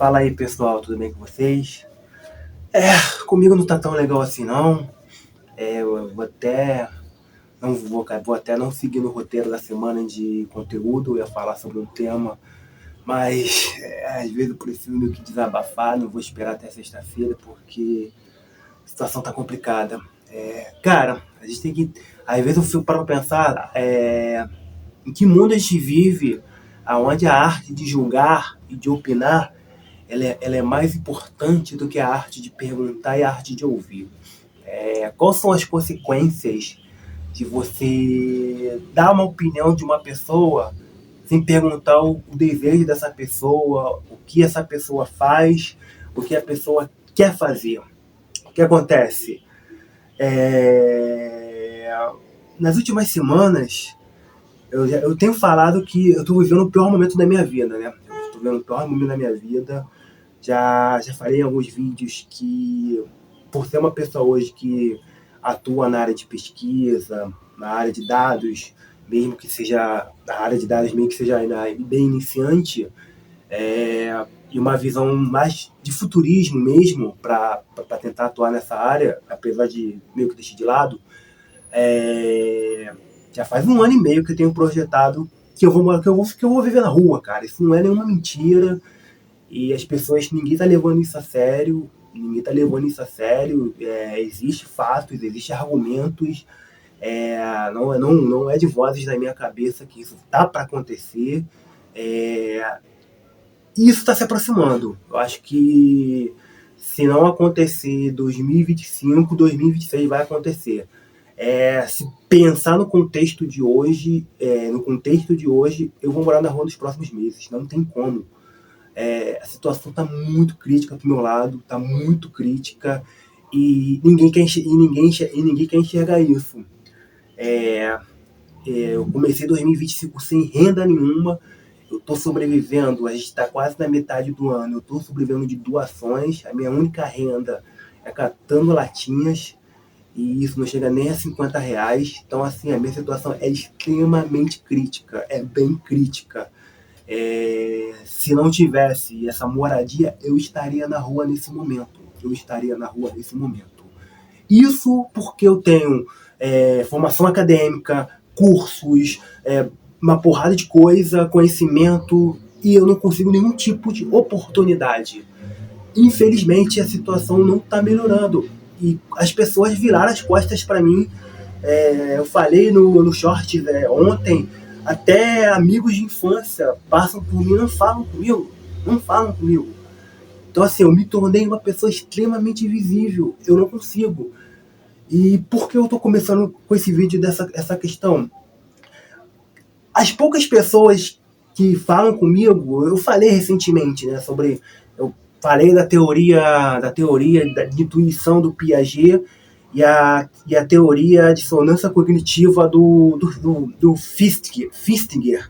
Fala aí, pessoal, tudo bem com vocês? Comigo não tá tão legal assim não. Eu vou até vou até não seguir no roteiro da semana de conteúdo. Eu ia falar sobre um tema, mas às vezes eu preciso meio que desabafar. Não vou esperar até sexta-feira porque a situação tá complicada. Cara, a gente tem que, às vezes eu fico para pensar em que mundo a gente vive, aonde a arte de julgar e de opinar ela é mais importante do que a arte de perguntar e a arte de ouvir. Quais são as consequências de você dar uma opinião de uma pessoa sem perguntar o desejo dessa pessoa, o que essa pessoa faz, o que a pessoa quer fazer? O que acontece? Nas últimas semanas, eu tenho falado que eu estou vivendo o pior momento da minha vida, né? Eu estou vivendo o pior momento da minha vida. Já falei em alguns vídeos que, por ser uma pessoa hoje que atua na área de pesquisa, na área de dados, mesmo que seja na área de dados, mesmo que seja ainda bem iniciante, e uma visão mais de futurismo mesmo, para tentar atuar nessa área, apesar de meio que deixar de lado, já faz 1 ano e meio que eu tenho projetado que eu vou viver na rua, cara. Isso não é nenhuma mentira. E as pessoas, ninguém tá levando isso a sério, existe fatos, existem argumentos, não é de vozes da minha cabeça que isso tá para acontecer, e isso está se aproximando. Eu acho que se não acontecer 2025, 2026 vai acontecer. Se pensar no contexto de hoje, eu vou morar na rua nos próximos meses, não tem como. A situação está muito crítica pro meu lado, está muito crítica e ninguém quer enxergar isso. Eu comecei 2025 sem renda nenhuma, eu estou sobrevivendo, a gente está quase na metade do ano, eu estou sobrevivendo de doações, a minha única renda é catando latinhas e isso não chega nem a R$50. Então, assim, a minha situação é extremamente crítica, é bem crítica. Se não tivesse essa moradia, eu estaria na rua nesse momento. Isso porque eu tenho formação acadêmica, cursos, uma porrada de coisa, conhecimento, e eu não consigo nenhum tipo de oportunidade. Infelizmente, a situação não está melhorando. E as pessoas viraram as costas para mim. Eu falei no short ontem, até amigos de infância passam por mim e não falam comigo. Então, assim, eu me tornei uma pessoa extremamente invisível. Eu não consigo. E por que eu tô começando com esse vídeo essa questão? As poucas pessoas que falam comigo, eu falei recentemente, né, eu falei da teoria da intuição do Piaget e a teoria de dissonância cognitiva do Fistinger,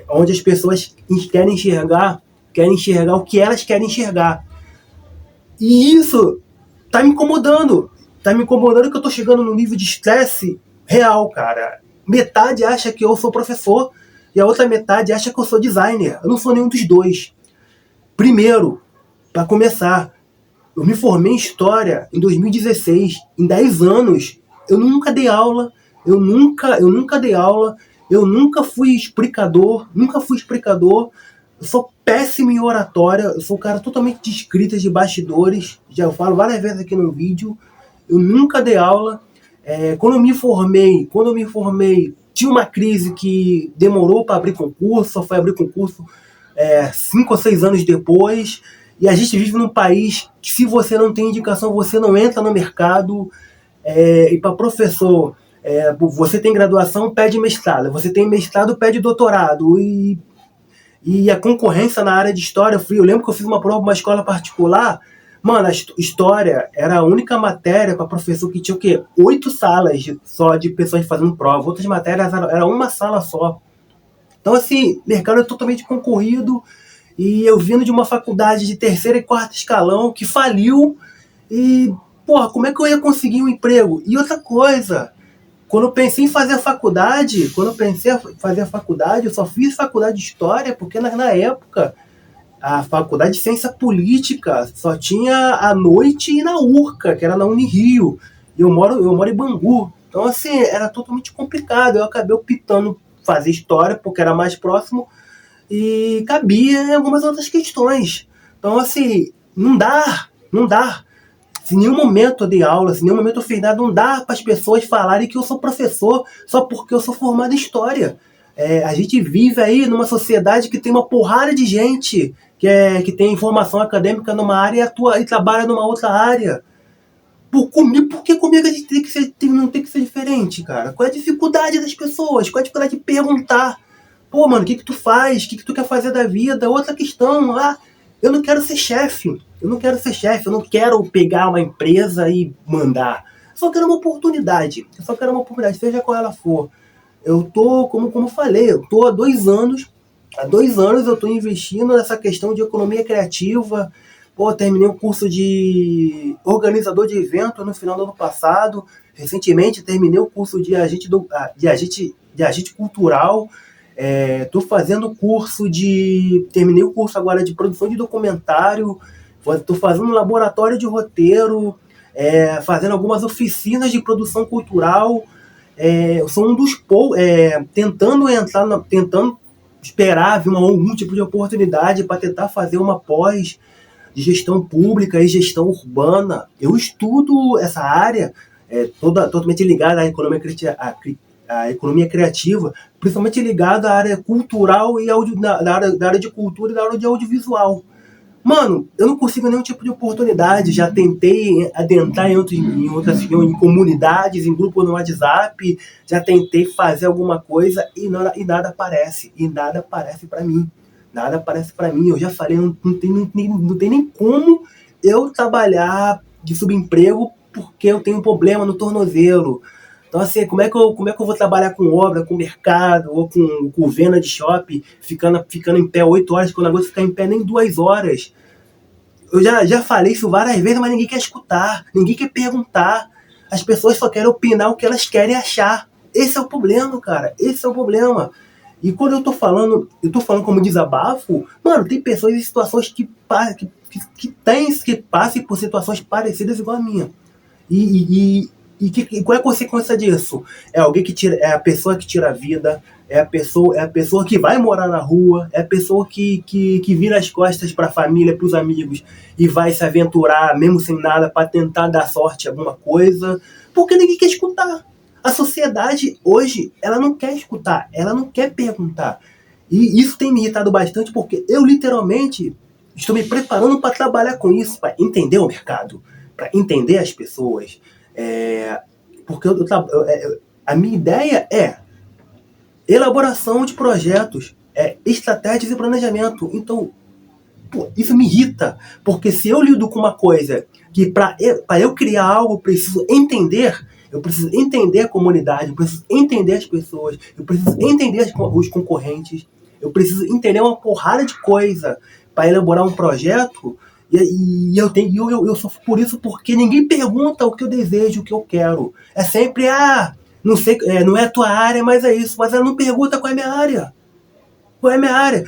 onde as pessoas querem enxergar o que elas querem enxergar. E isso tá me incomodando. Que eu tô chegando num nível de estresse real, cara. Metade acha que eu sou professor e a outra metade acha que eu sou designer. Eu não sou nenhum dos dois. Primeiro, para começar, eu me formei em História em 2016. Em 10 anos, eu nunca dei aula. Eu nunca fui explicador. Eu sou péssimo em oratória. Eu sou um cara totalmente de escritas, de bastidores. Já eu falo várias vezes aqui no vídeo. Eu nunca dei aula. Quando eu me formei, tinha uma crise que demorou para abrir concurso. Só foi abrir concurso 5 ou 6 anos depois. E a gente vive num país que, se você não tem indicação, você não entra no mercado. E para professor, você tem graduação, pede mestrado. Você tem mestrado, pede doutorado. E a concorrência na área de história, eu lembro que eu fiz uma prova numa escola particular. Mano, a história era a única matéria para professor que tinha o quê? 8 salas só de pessoas fazendo prova. Outras matérias era uma sala só. Então, assim, mercado é totalmente concorrido. E eu vindo de uma faculdade de 3º e 4º escalão que faliu. E, porra, como é que eu ia conseguir um emprego? E outra coisa, quando eu pensei em fazer a faculdade, eu só fiz faculdade de História, porque na época A faculdade de ciência política só tinha à noite e na URCA, que era na Unirio. E eu moro em Bangu. Então, assim, era totalmente complicado. Eu acabei optando fazer história, porque era mais próximo e cabia em algumas outras questões. Então, assim, não dá. Se em nenhum momento eu dei aula, se em nenhum momento eu fiz nada, não dá para as pessoas falarem que eu sou professor só porque eu sou formado em história. A gente vive aí numa sociedade que tem uma porrada de gente que tem formação acadêmica numa área e atua e trabalha numa outra área. Por que comigo a gente não tem que ser diferente, cara? Qual é a dificuldade das pessoas? Qual é a dificuldade de perguntar? Pô, mano, o que tu faz? O que tu quer fazer da vida? Outra questão, eu não quero ser chefe. Eu não quero ser chefe, eu não quero pegar uma empresa e mandar. Eu só quero uma oportunidade. Eu só quero uma oportunidade, seja qual ela for. Eu tô, como falei, eu tô há 2 anos eu tô investindo nessa questão de economia criativa. Pô, terminei um curso de organizador de evento no final do ano passado. Recentemente terminei o curso de agente cultural. Estou fazendo curso de. Terminei o curso agora de produção de documentário. Estou fazendo um laboratório de roteiro. Fazendo algumas oficinas de produção cultural. Eu sou um dos poucos. Tentando esperar vir algum tipo de oportunidade para tentar fazer uma pós de gestão pública e gestão urbana. Eu estudo essa área, totalmente ligada à economia criativa, principalmente ligada à área cultural e da área de cultura e da área de audiovisual. Mano, eu não consigo nenhum tipo de oportunidade. Já tentei adentrar em comunidades, em grupos no WhatsApp, já tentei fazer alguma coisa e nada aparece. E nada aparece para mim. Nada aparece para mim. Eu já falei, não tem nem como eu trabalhar de subemprego porque eu tenho um problema no tornozelo. Então, assim, como é que eu vou trabalhar com obra, com mercado, ou com venda de shopping, ficando em pé 8 horas, quando eu não aguento ficar em pé nem 2 horas? Eu já falei isso várias vezes, mas ninguém quer escutar, ninguém quer perguntar. As pessoas só querem opinar o que elas querem achar. Esse é o problema, cara. Esse é o problema. E quando eu tô falando como desabafo, mano, tem pessoas em situações que passem por situações parecidas igual a minha. E qual é a consequência disso? É a pessoa que tira a vida, é a pessoa que vai morar na rua, é a pessoa que vira as costas para a família, para os amigos e vai se aventurar, mesmo sem nada, para tentar dar sorte em alguma coisa, porque ninguém quer escutar. A sociedade hoje, ela não quer escutar, ela não quer perguntar. E isso tem me irritado bastante porque eu literalmente estou me preparando para trabalhar com isso, para entender o mercado, para entender as pessoas. Porque a minha ideia é elaboração de projetos, estratégias e planejamento. Então, pô, isso me irrita, porque se eu lido com uma coisa que para eu criar algo eu preciso entender a comunidade, eu preciso entender as pessoas, eu preciso entender os concorrentes, eu preciso entender uma porrada de coisa para elaborar um projeto. E eu sofro por isso porque ninguém pergunta o que eu desejo, o que eu quero. É sempre, não sei, não é a tua área, mas é isso. Mas ela não pergunta qual é a minha área. Qual é a minha área?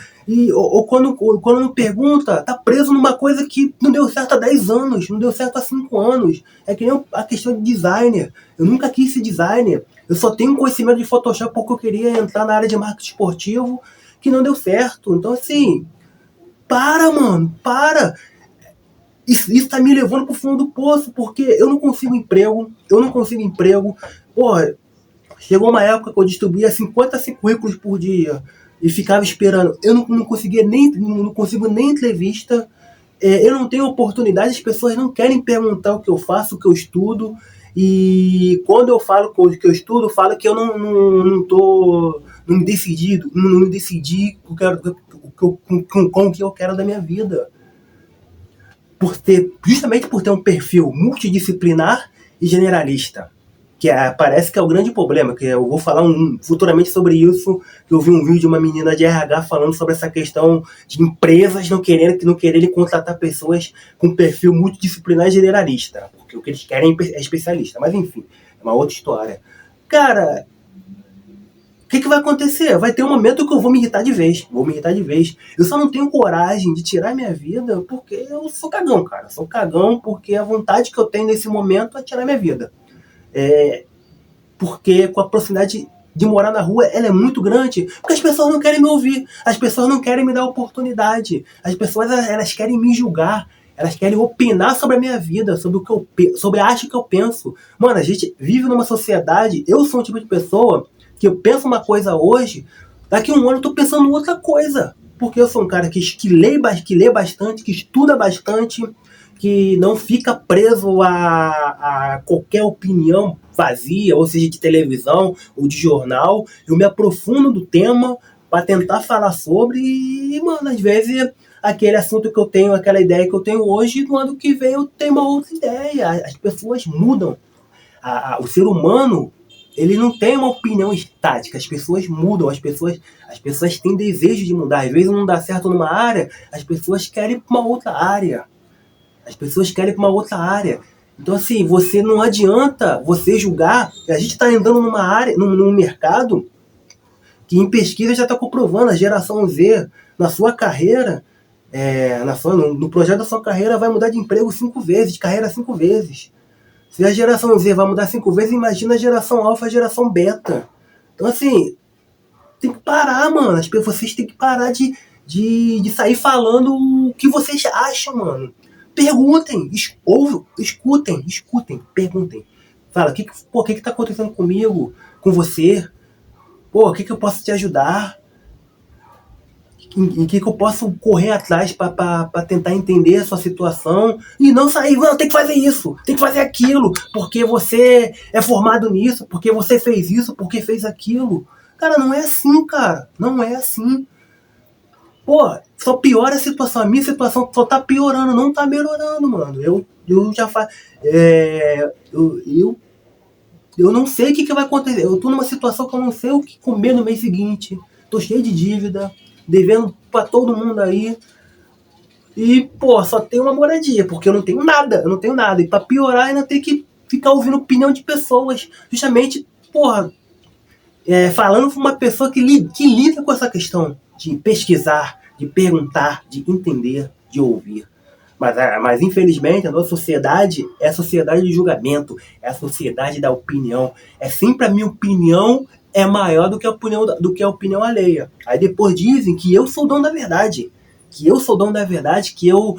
Ou quando não pergunta, tá preso numa coisa que não deu certo há 10 anos, não deu certo há 5 anos. É que nem a questão de designer. Eu nunca quis ser designer. Eu só tenho conhecimento de Photoshop porque eu queria entrar na área de marketing esportivo, que não deu certo. Então, assim, para, mano, para. Isso tá me levando pro fundo do poço, porque eu não consigo emprego. Porra, chegou uma época que eu distribuía 55 currículos por dia e ficava esperando. Eu não conseguia nem, não consigo nem entrevista. Eu não tenho oportunidade, as pessoas não querem perguntar o que eu faço, o que eu estudo. E quando eu falo o que eu estudo, eu falo que eu não tô. Não me decidi com o que eu quero da minha vida. Justamente por ter um perfil multidisciplinar e generalista, parece que é o grande problema, que eu vou falar futuramente sobre isso, que eu vi um vídeo de uma menina de RH falando sobre essa questão de empresas não quererem contratar pessoas com perfil multidisciplinar e generalista, porque o que eles querem é especialista, mas enfim, é uma outra história. Cara, que vai acontecer? Vai ter um momento que eu vou me irritar de vez. Vou me irritar de vez. Eu só não tenho coragem de tirar minha vida porque eu sou cagão, cara. Sou cagão porque a vontade que eu tenho nesse momento é tirar minha vida. Porque com a proximidade de morar na rua, ela é muito grande, porque as pessoas não querem me ouvir, as pessoas não querem me dar oportunidade, as pessoas elas querem me julgar, elas querem opinar sobre a minha vida, sobre o que sobre a arte que eu penso. Mano, a gente vive numa sociedade, eu sou um tipo de pessoa que eu penso uma coisa hoje, daqui a um ano eu tô pensando outra coisa, porque eu sou um cara que lê bastante, que estuda bastante, que não fica preso a qualquer opinião vazia, ou seja, de televisão ou de jornal. Eu me aprofundo do tema para tentar falar sobre e, mano, às vezes aquele assunto que eu tenho, aquela ideia que eu tenho hoje, no ano que vem eu tenho uma outra ideia. As pessoas mudam. O ser humano, ele não tem uma opinião estática, as pessoas mudam, as pessoas têm desejo de mudar. Às vezes não dá certo numa área, as pessoas querem ir para uma outra área. As pessoas querem ir para uma outra área. Então, assim, você não adianta você julgar. A gente está andando numa área, num mercado que em pesquisa já está comprovando a geração Z na sua carreira, no projeto da sua carreira vai mudar de emprego 5 vezes, de carreira 5 vezes. Se a geração Z vai mudar 5 vezes, imagina a geração alfa e a geração beta. Então, assim, tem que parar, mano. Vocês têm que parar de sair falando o que vocês acham, mano. Perguntem, escutem, perguntem. Fala, o que tá acontecendo comigo, com você? Pô, o que eu posso te ajudar? Em que eu posso correr atrás para tentar entender a sua situação e não sair, não, tem que fazer isso, tem que fazer aquilo, porque você é formado nisso, porque você fez isso, porque fez aquilo. Cara, não é assim, cara. Não é assim. Pô, só piora a situação. A minha situação só tá piorando, não tá melhorando, mano. Eu já faço. Eu não sei o que vai acontecer. Eu tô numa situação que eu não sei o que comer no mês seguinte. Tô cheio de dívida, devendo pra todo mundo aí. E, pô, só tenho uma moradia, porque eu não tenho nada. Eu não tenho nada. E pra piorar, ainda tem que ficar ouvindo opinião de pessoas. Justamente, porra, falando pra uma pessoa que lida com essa questão de pesquisar, de perguntar, de entender, de ouvir. Mas infelizmente a nossa sociedade é a sociedade de julgamento, é a sociedade da opinião. É sempre a minha opinião é maior do que a opinião alheia. Aí depois dizem que eu sou o dono da verdade. Que eu sou o dono da verdade, que eu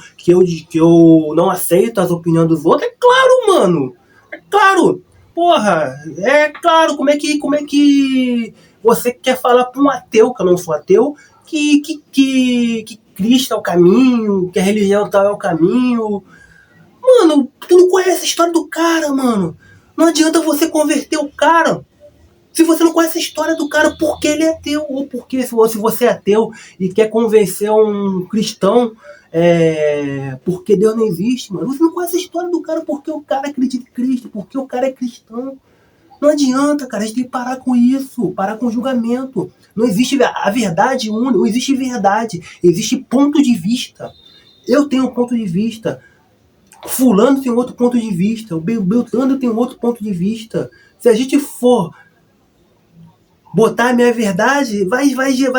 não aceito as opiniões dos outros. É claro, mano! É claro! Porra! É claro! Como é que você quer falar pra um ateu, que eu não sou ateu, que Cristo é o caminho, que a religião tal é o caminho? Mano, tu não conhece a história do cara, mano. Não adianta você converter o cara se você não conhece a história do cara, porque ele é ateu, ou porque se você é ateu e quer convencer um cristão porque Deus não existe, mano. Você não conhece a história do cara porque o cara acredita em Cristo, porque o cara é cristão. Não adianta, cara, a gente tem que parar com isso, parar com o julgamento. Não existe a verdade única, não existe verdade, existe ponto de vista. Eu tenho um ponto de vista, fulano tem outro ponto de vista, o Beltrano tem outro ponto de vista. Se a gente for botar a minha verdade, vai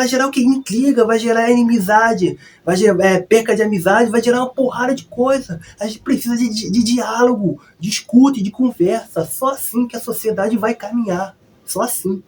gerar o que? Intriga, vai gerar inimizade, vai gerar perca de amizade, vai gerar uma porrada de coisa. A gente precisa de diálogo, de escuta, de conversa. Só assim que a sociedade vai caminhar. Só assim.